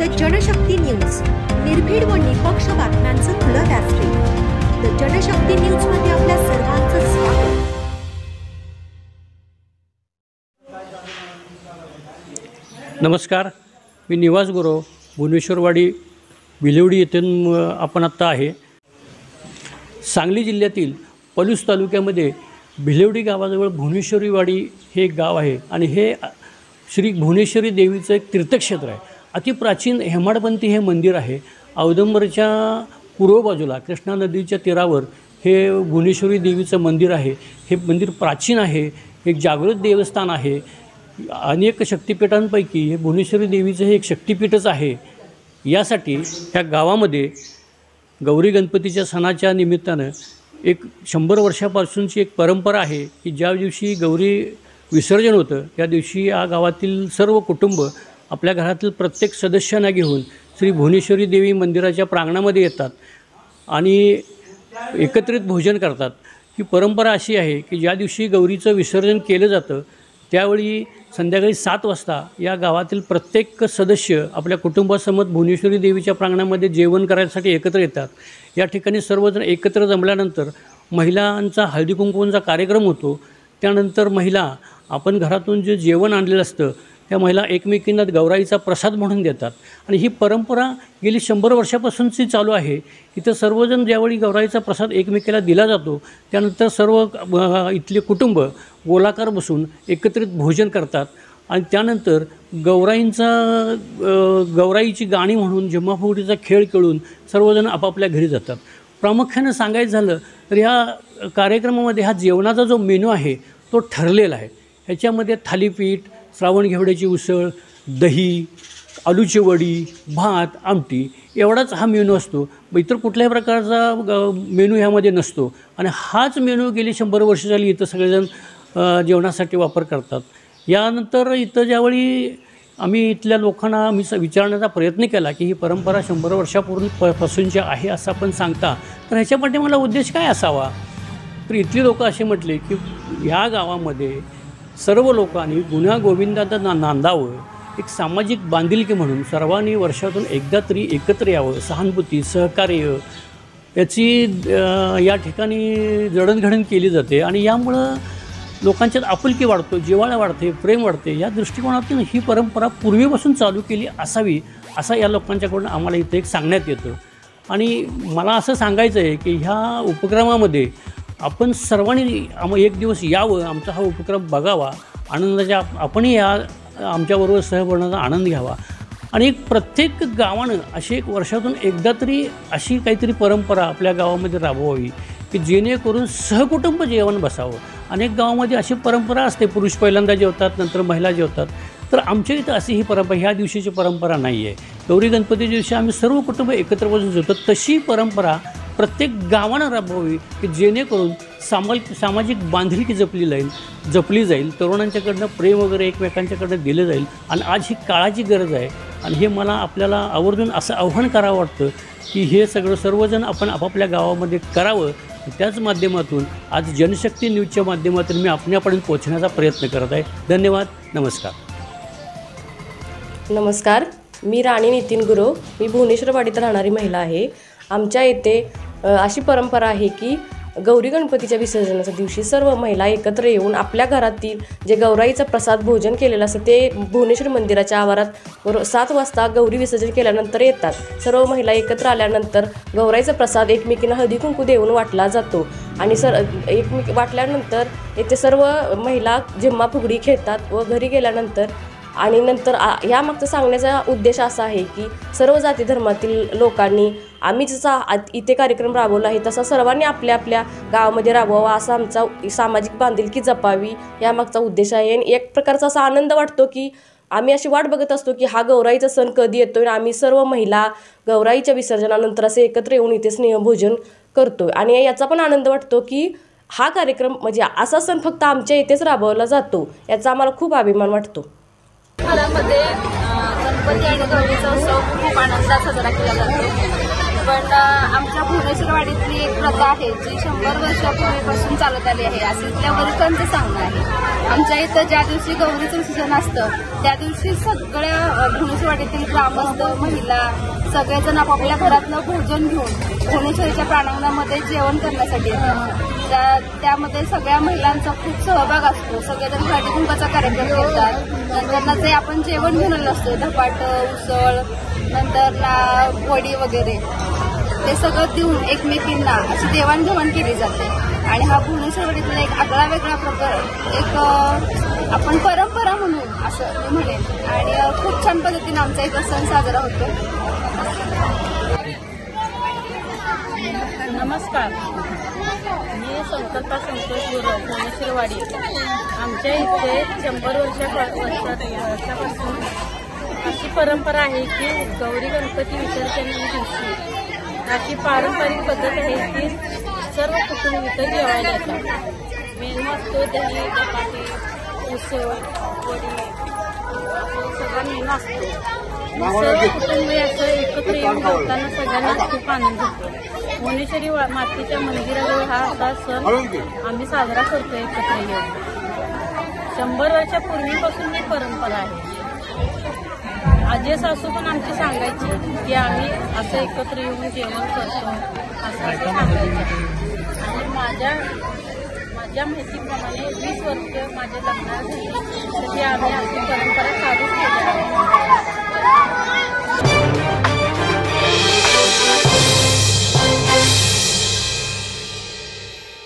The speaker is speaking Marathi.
द जनशक्ती न्यूज, निर्भीड व निपक्ष बातम्यांचं खुलं व्यासपीठ. द जनशक्ती न्यूज मध्ये आपल्या सर्वांचं स्वागत. नमस्कार, मी निवास गुरव, भुवनेश्वरवाडी भिलवडी येथून आपण आत्ता आहे. सांगली जिल्ह्यातील पलूस तालुक्यामध्ये भिलवडी गावाजवळ भुवनेश्वरीवाडी हे एक गाव आहे आणि हे श्री भुवनेश्वरी देवीचं एक तीर्थक्षेत्र आहे. अतिप्राचीन हेमाडपंथी हे मंदिर आहे. औदुंबरच्या पूर्व बाजूला कृष्णा नदीच्या तीरावर हे भुवनेश्वरी देवीचं मंदिर आहे. हे मंदिर प्राचीन आहे, एक जागृत देवस्थान आहे. अनेक शक्तिपीठांपैकी हे भुवनेश्वरी देवीचं हे एक शक्तिपीठच आहे. यासाठी ह्या गावामध्ये गौरी गणपतीच्या सणाच्या निमित्तानं एक 100 वर्षापासूनची एक परंपरा आहे की ज्या दिवशी गौरी विसर्जन होतं त्या दिवशी या गावातील सर्व कुटुंब आपल्या घरातील प्रत्येक सदस्यांना घेऊन श्री भुवनेश्वरी देवी मंदिराच्या प्रांगणामध्ये येतात आणि एकत्रित भोजन करतात. ही परंपरा अशी आहे की ज्या दिवशी गौरीचं विसर्जन केलं जातं त्यावेळी संध्याकाळी 7 वाजता या गावातील प्रत्येक सदस्य आपल्या कुटुंबासमोर भुवनेश्वरी देवीच्या प्रांगणामध्ये जेवण करायसाठी एकत्र येतात. या ठिकाणी सर्वजण एकत्र जमल्यानंतर महिलांचा हळदी कुंकवाचा कार्यक्रम होतो. त्यानंतर महिला आपण घरातून जे जेवण आणलेलं असतं त्या महिला एकमेकींना गौराईचा प्रसाद म्हणून देतात आणि ही परंपरा गेली 100 वर्षापासूनची चालू आहे. इथं सर्वजण ज्यावेळी गौराईचा प्रसाद एकमेकीला दिला जातो त्यानंतर सर्व इथले कुटुंब गोलाकार बसून एकत्रित भोजन करतात आणि त्यानंतर गौराईची गाणी म्हणून झिम्मा-फुगडीचा खेळ खेळून सर्वजण आपापल्या घरी जातात. प्रामुख्यानं सांगायचं झालं तर ह्या कार्यक्रमामध्ये हा जेवणाचा जो मेनू आहे तो ठरलेला आहे. ह्याच्यामध्ये थालीपीठ, श्रावण घेवड्याची उसळ, दही, आलूची वडी, भात, आमटी एवढाच हा मेनू असतो. इतर कुठल्याही प्रकारचा मेनू ह्यामध्ये नसतो आणि हाच मेनू गेली 100 वर्ष झाली इथं सगळेजण जेवणासाठी वापर करतात. यानंतर इथं ज्यावेळी आम्ही इथल्या लोकांना विचारण्याचा प्रयत्न केला की ही परंपरा 100 वर्षापूर्वीपासूनची आहे असं आपण सांगता, तर ह्याच्या पाठीमागचा उद्देश काय असावा. तर इथली लोकं असे म्हटले की ह्या गावामध्ये सर्व लोकांनी गुण्यागोविंदांना नांदावं, एक सामाजिक बांधिलकी म्हणून सर्वांनी वर्षातून एकदा तरी एकत्र यावं, सहानुभूती, सहकार्य याची या ठिकाणी जडणघडण केली जाते आणि यामुळं लोकांच्यात आपुलकी वाढतो, जिव्हाळा वाढते, प्रेम वाढते. या दृष्टिकोनातून ही परंपरा पूर्वीपासून चालू केली असावी असं या लोकांच्याकडून आम्हाला इथं एक सांगण्यात येतं. आणि मला असं सांगायचं आहे की ह्या उपक्रमामध्ये आपण सर्वांनी एक दिवस यावं, आमचा हा उपक्रम बघावा, आनंदाच्या आपणही या आमच्याबरोबर सहभागाचा आनंद घ्यावा आणि एक प्रत्येक गावानं अशी एक वर्षातून एकदा तरी अशी काहीतरी परंपरा आपल्या गावामध्ये राबवावी की जेणेकरून सहकुटुंब जेवण बसावं. अनेक गावामध्ये अशी परंपरा असते, पुरुष पहिल्यांदा जेवतात, नंतर महिला जेवतात. तर आमच्या इथं अशी ही परंपरा, ह्या दिवशीची परंपरा नाही आहे. गौरी गणपती दिवशी आम्ही सर्व कुटुंब एकत्र बसून जेवतो. तशी परंपरा प्रत्येक गावानं राबवावी की जेणेकरून सामाजिक बांधिलकी जपली जाईल, तरुणांच्याकडनं प्रेम वगैरे एकमेकांच्याकडनं दिलं जाईल. आणि आज ही काळाची गरज आहे आणि हे मला आपल्याला आवर्जून असं आव्हान करावं वाटतं की हे सगळं सर्वजण आपण आपापल्या गावामध्ये करावं. त्याच माध्यमातून आज जनशक्ती न्यूजच्या माध्यमातून मी आपल्यापर्यंत पोहोचण्याचा प्रयत्न करत आहे. धन्यवाद. नमस्कार, मी राणी नितीन गुरव, मी भुवनेश्वरवाडीत राहणारी महिला आहे. आमच्या येथे अशी परंपरा आहे की गौरी गणपतीच्या विसर्जनाच्या दिवशी सर्व महिला एकत्र येऊन आपल्या घरातील जे गौराईचं प्रसाद भोजन केलेलं असतं ते भुवनेश्वरी मंदिराच्या आवारात 7 वाजता गौरी विसर्जन केल्यानंतर येतात. सर्व महिला एकत्र आल्यानंतर गौराईचा प्रसाद एकमेकींना हळदी कुंकू देऊन वाटला जातो आणि वाटल्यानंतर येथे सर्व महिला झिम्मा फुगडी खेळतात व घरी गेल्यानंतर आणि नंतर यामागचा सांगण्याचा उद्देश असा आहे की सर्व जाती धर्मातील लोकांनी आम्ही जसा इथे कार्यक्रम राबवला आहे तसा सर्वांनी आपल्या आपल्या गावामध्ये राबवावा, असा आमचा सामाजिक बांधिलकी जपावी यामागचा उद्देश आहे. आणि एक प्रकारचा असा आनंद वाटतो की आम्ही अशी वाट बघत असतो की हा गौराईचा सण कधी येतो आणि आम्ही सर्व महिला गौराईच्या विसर्जनानंतर असे एकत्र येऊन इथे स्नेहभोजन करतो. आणि याचा पण आनंद वाटतो की हा कार्यक्रम म्हणजे असा सण फक्त आमच्या इथेच राबवला जातो, याचा आम्हाला खूप अभिमान वाटतो. घरामध्ये गणपती आणि गौरीचा उत्सव खूप आनंदात साजरा केला जातो. पण आमच्या भुवनेश्वरवाडीतली एक प्रथा आहे जी 100 वर्षापूर्वीपासून चालत आली आहे, असं इथल्या वरिष्ठांचं सांगणं आहे. आमच्या इथं ज्या दिवशी गौरीचं विसर्जन असतं त्या दिवशी सगळ्या भुवनेश्वरवाडीतील ग्रामस्थ महिला सगळेजण आपापल्या घरातनं भोजन घेऊन भुवनेश्वरीच्या प्रांगणामध्ये जेवण करण्यासाठी येतात. त्यामध्ये सगळ्या महिलांचा खूप सहभाग असतो. सगळेजण हळदी कुंकाचा कार्यक्रम करतात. नंतर जे आपण जेवण घेऊन असतो धपाट, उसळ, नंतर वडी वगैरे ते सगळं देऊन एकमेकींना अशी देवाणघेवाण केली जाते. आणि हा भुवनेश्वरवाडीतला एक आगळा वेगळा प्रकार, एक आपण परंपरा म्हणून असं मी म्हणेन. आणि खूप छान पद्धतीने आमचा इथं सण साजरा होतो. नमस्कार, मी संकल्पा संतोष गुरव, भुवनेश्वरवाडी. आमच्या इथे 100 वर्षापासून अशी परंपरा आहे की गौरी गणपती विसर्जनाच्या दिवशी अशी पारंपरिक पद्धत आहे की सर्व कुटुंब इथं जेवायला येतात. मेनू असतो दही, धपाटे, उसळ, वडी, सगळा मेनू असतो. सर्व कुटुंब याचं एकत्र येऊन जेवताना सगळ्यांना खूप आनंद होतो. भुवनेश्वरी मातेच्या मंदिराजवळ हा असा सण आम्ही साजरा करतो एकत्र येऊन. 100 वर्षापूर्वीपासून ही परंपरा आहे. आजी सासू पण आमची सांगायची की आम्ही असं एकत्र येऊन जेवण करतो असं सांगायचं. आणि माझ्या माहितीप्रमाणे 20 वर्ष माझ्या लग्नात झाली तरी आम्ही अशी परंपरा चालू केली.